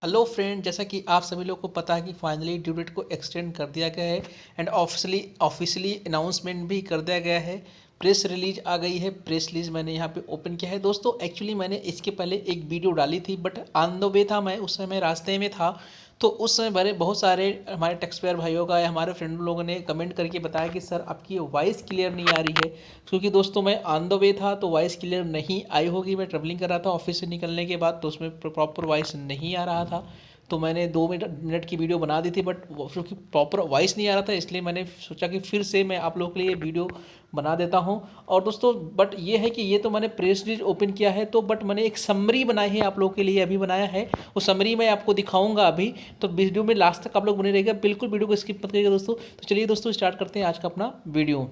Hello friend, जैसा कि आप सभी लोग को पता है कि फाइनली ड्यू डेट को एक्सटेंड कर दिया गया है एंड ऑफिशियली अनाउंसमेंट भी कर दिया गया है। प्रेस रिलीज आ गई है। प्रेस रिलीज मैंने यहाँ पे ओपन किया है। दोस्तों एक्चुअली मैंने इसके पहले एक वीडियो डाली थी, बट ऑन द वे था, मैं उस समय रास्ते में था। तो उस समय बड़े बहुत सारे हमारे टैक्स पेयर भाइयों का या हमारे फ्रेंड लोगों ने कमेंट करके बताया कि सर आपकी वॉइस क्लियर नहीं आ रही है। क्योंकि दोस्तों मैं ऑन द वे था तो वॉइस क्लियर नहीं आई होगी। मैं ट्रेवलिंग कर रहा था ऑफिस से निकलने के बाद, तो उसमें प्रॉपर वॉइस नहीं आ रहा था। तो मैंने 2 मिनट की वीडियो बना दी थी, बट क्योंकि प्रॉपर वॉइस नहीं आ रहा था इसलिए मैंने सोचा कि फिर से मैं आप लोगों के लिए वीडियो बना देता हूं। और दोस्तों बट ये है कि ये तो मैंने प्रेस रिलीज ओपन किया है, तो बट मैंने एक समरी बनाई है आप लोगों के लिए, अभी बनाया है। वो समरी मैं आपको दिखाऊंगा अभी। तो वीडियो में लास्ट तक आप लोग बने रहिएगा, बिल्कुल वीडियो को स्किप मत करिएगा दोस्तों। तो चलिए दोस्तों स्टार्ट करते हैं आज का अपना वीडियो।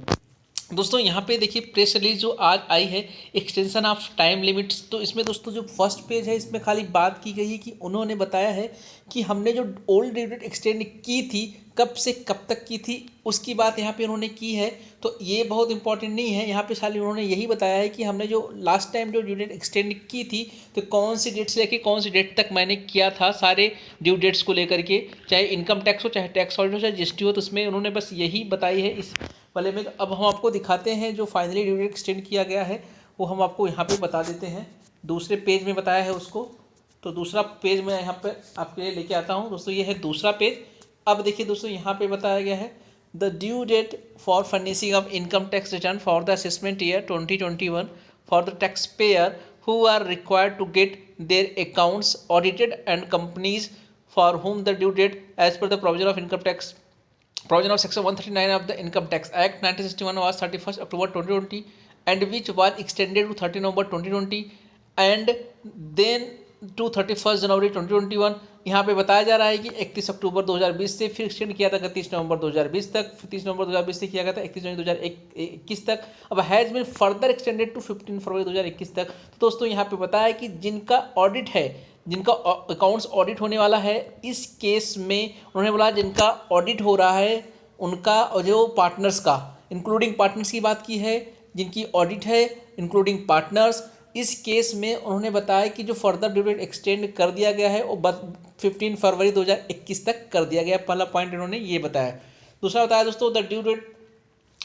दोस्तों यहाँ पे देखिए प्रेस रिलीज जो आज आई है, एक्सटेंशन ऑफ टाइम लिमिट्स। तो इसमें दोस्तों जो फर्स्ट पेज है इसमें खाली बात की गई है कि उन्होंने बताया है कि हमने जो ओल्ड ड्यू डेट एक्सटेंड की थी कब से कब तक की थी, उसकी बात यहाँ पे उन्होंने की है। तो ये बहुत इंपॉर्टेंट नहीं है, यहाँ पे खाली उन्होंने यही बताया है कि हमने जो लास्ट टाइम जो ड्यू डेट एक्सटेंड की थी तो कौन सी डेट से लेकर कौन सी डेट तक मैंने किया था, सारे ड्यू डेट्स को लेकर के, चाहे इनकम टैक्स हो, चाहे टैक्स ऑडिट हो, चाहे जीएसटी हो। तो उसमें उन्होंने बस यही बताई है इस वाले में। अब हम आपको दिखाते हैं जो फाइनली ड्यू डेट एक्सटेंड किया गया है, वो हम आपको यहाँ पे बता देते हैं। दूसरे पेज में बताया है उसको। तो दूसरा पेज मैं यहाँ पे आपके लिए लेके आता हूँ दोस्तों, ये है दूसरा पेज। अब देखिए दोस्तों यहाँ पे बताया गया है the due date for furnishing of income tax return for the assessment year 2021 for the tax payer who are required to get their accounts audited and companies for whom the due date as per the provision of income tax provision of section 139 of the income tax act 1961 was 31st October 2020 and which was extended to 30 November 2020 and then to 31 जनवरी 2021। यहाँ पे बताया जा रहा है कि 31 अक्टूबर 2020 से फिर extend किया था 31 नवंबर 2020 तक, 30 नवंबर 2020 से किया गया था 31 जनवरी 2021 तक। अब has been further extended to 15 February 2021 तक। तो दोस्तों यहाँ पे बताया है कि जिनका ऑडिट है, जिनका अकाउंट्स ऑडिट होने वाला है, इस केस में उन्होंने बोला जिनका ऑडिट हो रहा है उनका जो पार्टनर्स का, इंक्लूडिंग पार्टनर्स की बात की है, जिनकी ऑडिट है इंक्लूडिंग पार्टनर्स, इस केस में उन्होंने बताया कि जो फर्दर ड्यू डेट एक्सटेंड कर दिया गया है वो 15 फरवरी 2021 तक कर दिया गया। पहला पॉइंट इन्होंने ये बताया। दूसरा बताया दोस्तों the due date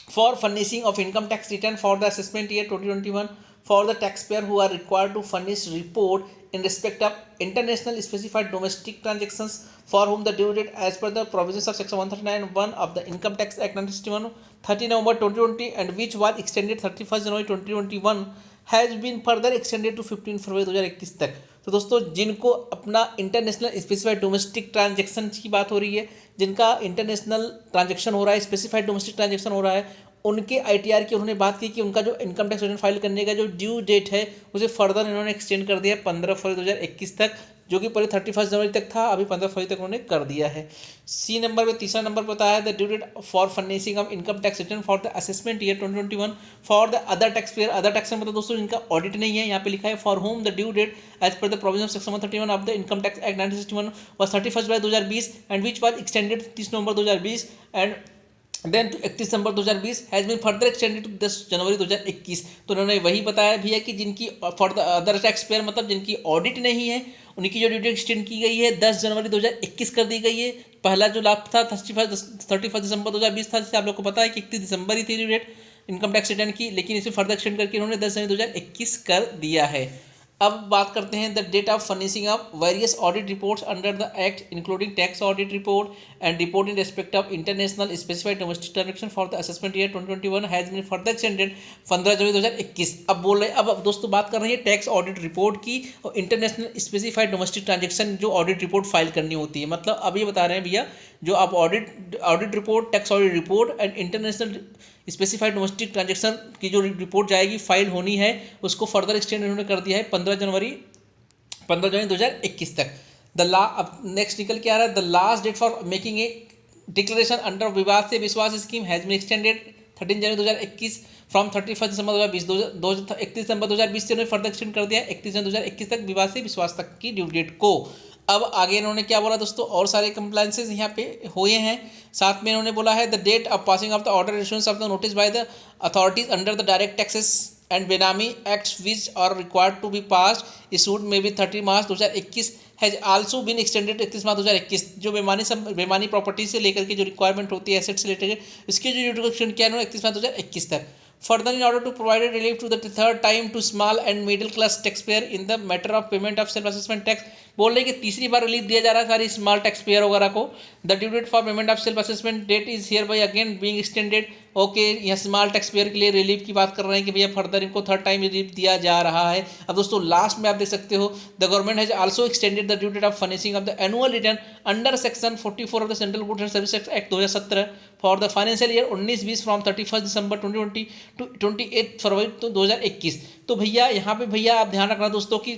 for furnishing of income tax return for the assessment year 2021 for the taxpayer who are required to furnish report in respect of international specified domestic transactions for whom the due date as per the provisions of section 139(1) of the income tax act 1961 30 November 2020 and which was extended 31st January 2021 has been further extended to 15 February 2021 तक। तो दोस्तों जिनको अपना international specified domestic transaction की बात हो रही है, जिनका इंटरनेशनल ट्रांजेक्शन हो रहा है, स्पेसिफाइड डोमेस्टिक ट्रांजेक्शन हो रहा है, उनके आईटीआर की उन्होंने बात की कि उनका जो इनकम टैक्स रिटर्न फाइल करने का जो ड्यू डेट है उसे फर्दर इन्होंने एक्सटेंड कर दिया 15 फरवरी 2021 तक, जो कि पहले 31 जनवरी तक था, अभी 15 फरवरी तक उन्होंने कर दिया है। सी नंबर में तीसरा नंबर बताया है the due date for furnishing of income tax return for the assessment year 2021 for the other tax payer. Other tax मतलब दोस्तों जिनका ऑडिट नहीं है, यहाँ पे लिखा है for home the due date as per the provision of section 131 of the income tax act 1961 was 31 July 2020 and which was extended 30 November 2020 and then to 31 December 2020 has been further extended to 10 January 2021। तो उन्होंने वही बताया भी है कि जिनकी for the other tax payer मतलब जिनकी ऑडिट नहीं है, उनकी जो ड्यू डेट एक्सटेंड की गई है 10 जनवरी 2021 कर दी गई है। पहला जो लाभ था 31 दिसंबर 2020 था, जिससे आप लोग को पता है कि 31 दिसंबर ही थी due date income tax return की, लेकिन इसे फर्दर एक्सटेंड करके उन्होंने 10 जनवरी 2021 कर दिया है। अब बात करते हैं the date of furnishing of various audit reports under the act including tax audit report and report in respect of international specified domestic transaction for the assessment year 2021 has been further extended 15 January 2021। अब बोल रहे अब दोस्तों बात कर रहे हैं tax audit report की और इंटरनेशनल स्पेसिफाइड डोमेस्टिक ट्रांजेक्शन जो ऑडिट रिपोर्ट फाइल करनी होती है। मतलब अब ये बता रहे हैं भैया जो आप audit report, tax audit report and international specified domestic transaction की जो रिपोर्ट जाएगी फाइल होनी है, उसको फर्दर एक्सटेंड इन्होंने कर दिया है 15 जनवरी 2021 तक। द ला अब नेक्स्ट निकल के आ रहा है the last date for making a declaration under Vivad se Vishwas scheme has been extended 13 January 2021 from 31 दिसंबर 2020 31 दिसंबर 2020 से उन्होंने फर्दर एक्सटेंड कर दिया 31 जनवरी 2021 तक विवाद से विश्वास तक की ड्यू डेट को। अब आगे इन्होंने क्या बोला दोस्तों, और सारे कंप्लायंसेस यहाँ पे हुए हैं। साथ में इन्होंने बोला है the date of passing of the order issuance of the notice by the authorities under the direct taxes and Benami acts which are required to be passed issued में भी 30 March 2021 has also been extended 31 March 2021। जो बेमानी property से लेकर के जो requirement होती है एसेट से रिलेटेड, इसकी जो ड्यूरेशन क्या है 31 मार्च 2021 तक। Further, in order to provide relief to the third time to small and middle class taxpayer in the matter of payment of self assessment tax, बोल रहे हैं कि तीसरी बार रिलीफ दिया जा रहा है सारी स्मॉल टैक्स पेयर वगैरह को। The due date for payment of self assessment date is hereby again being extended. Okay, यहाँ स्मॉल टैक्स पेयर के लिए रिलीफ की बात कर रहे हैं कि भैया फर्दर इनको थर्ड टाइम रिलीफ दिया जा रहा है। अब दोस्तों लास्ट में आप देख सकते हो the government has also extended the due date of furnishing of the annual return under section 44 of the central goods and service act 2017 for the financial year 19-20 from 31 December 2020 to 28 February 2021। तो भैया यहाँ पे भैया आप ध्यान रखना दोस्तों कि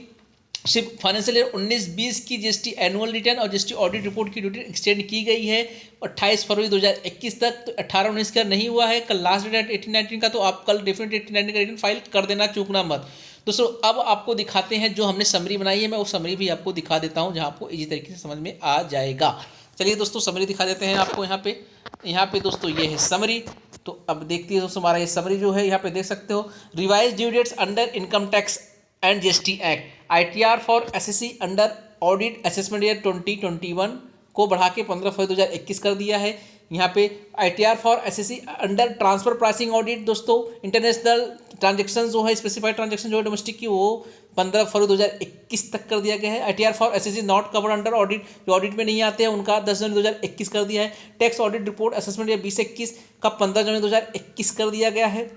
सिर्फ फाइनेंशियल ईयर 19-20 की जीएसटी एनुअल रिटर्न और जीएसटी ऑडिट रिपोर्ट की ड्यूटी एक्सटेंड की गई है 28 फरवरी 2021 तक। तो 18-19 का नहीं हुआ है, कल लास्ट डेट 18-19 का, तो आप कल डेफिनेटली 18-19 का रिटर्न फाइल कर देना, चूकना मत। दोस्तों अब आपको दिखाते हैं जो हमने समरी बनाई है, मैं वो समरी भी आपको दिखा देता हूँ जहाँ आपको इजी तरीके से समझ में आ जाएगा। चलिए दोस्तों समरी दिखा देते हैं आपको यहाँ पे दोस्तों ये है समरी। तो अब देखते हैं दोस्तों हमारा ये समरी जो है यहाँ पे देख सकते हो। Revise due dates under income tax and GST act, ITR for SSC under audit assessment year 2021 को बढ़ा के 15 फरवरी 2021 कर दिया है। यहाँ पे ITR for SSC under transfer pricing audit दोस्तों इंटरनेशनल ट्रांजेक्शन जो है स्पेसिफाइड ट्रांजेक्शन जो है डोमेस्टिक की वो 15 फरवरी 2021 तक कर दिया गया है। ITR for SSC not covered under audit, जो ऑडिट में नहीं आते हैं उनका 10 जनवरी 2021 कर दिया है। Tax audit report assessment year 2021 का 15 जनवरी 2021 कर दिया गया है।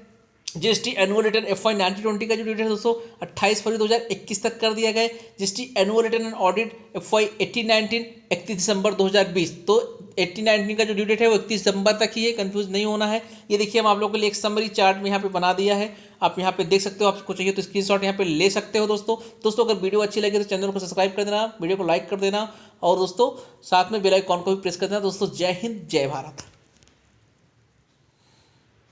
जीएसटी एनुअल रिटर्न FY 1920 का जो डेट है दोस्तों 28 फरवरी 2021 तक कर दिया गया है। GST annual return and audit FY 18-19 31 दिसंबर 2020। तो 18-19 का जो ड्यू डेट है वो 31 दिसंबर तक ही है, कंफ्यूज नहीं होना है। ये देखिए हम आप लोगों के लिए एक समरी चार्ट में यहाँ पे बना दिया है, आप यहाँ पे देख सकते हो। आपको चाहिए तो स्क्रीनशॉट यहाँ पे ले सकते हो दोस्तों अगर वीडियो अच्छी लगे तो चैनल को सब्सक्राइब कर देना, वीडियो को लाइक कर देना और दोस्तों साथ में बेल आइकॉन को भी प्रेस कर देना। दोस्तों जय हिंद, जय भारत।